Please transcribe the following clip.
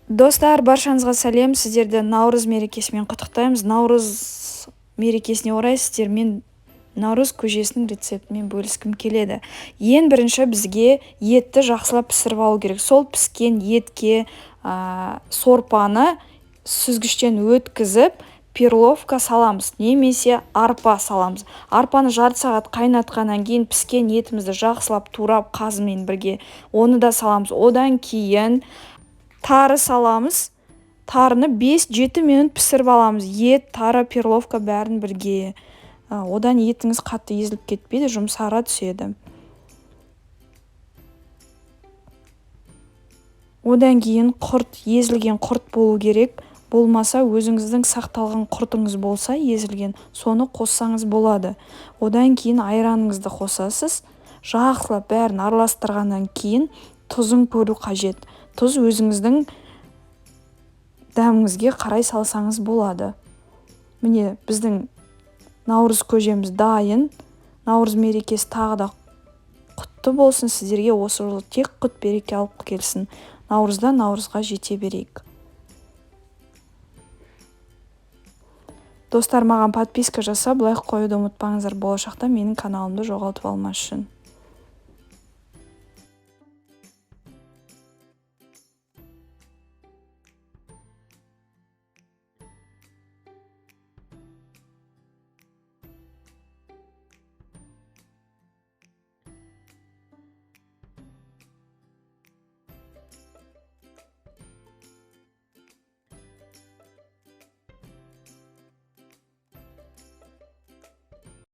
Достар, баршаңызға сәлем. Сіздерді Наурыз мерекесімен құттықтаймыз. Наурыз мерекесіне орай сіздермен Наурыз көжесінің рецептімен бөліскім келеді. Ең бірінші бізге етті жақсылап пісіріп алу керек. Сол піскен етке сорпаны сүзгіштен өткізіп, перловка саламыз, немесе арпа саламыз. Арпаны жарты сағат қайнатқаннан кейін піскен етімізді жақсылап турап қазымен бірге оны да саламыз. Одан кейін тары саламыз. Тарыны 5-7 минут пісіріп аламыз. Ет, тары, перловка бәрін бірге. Одан етіңіз қатты езіліп кетпейді, жұмсара түседі. Одан кейін құрт, езілген құрт болу керек. Болмаса, өзіңіздің сақталған құртыңыз болса, езілген, соны қоссаңыз болады. Одан кейін айраныңызды қосасыз. Жақсылап бәрін араластырғаннан кейін тұзын көру қажет. Тұз өзіңіздің дәміңізге қарай салсаңыз болады. Міне, біздің Наурыз көжеміз дайын. Наурыз мерекесі тағы да құтты болсын. Сіздерге осы жолы тек құт береке алып келсін. Наурыздан Наурызға жете берейік. Достар, маған подписка жасап, лайк қоюды ұмытпаңыздар, болашақта менің каналымды жоғалтып алмас үшін.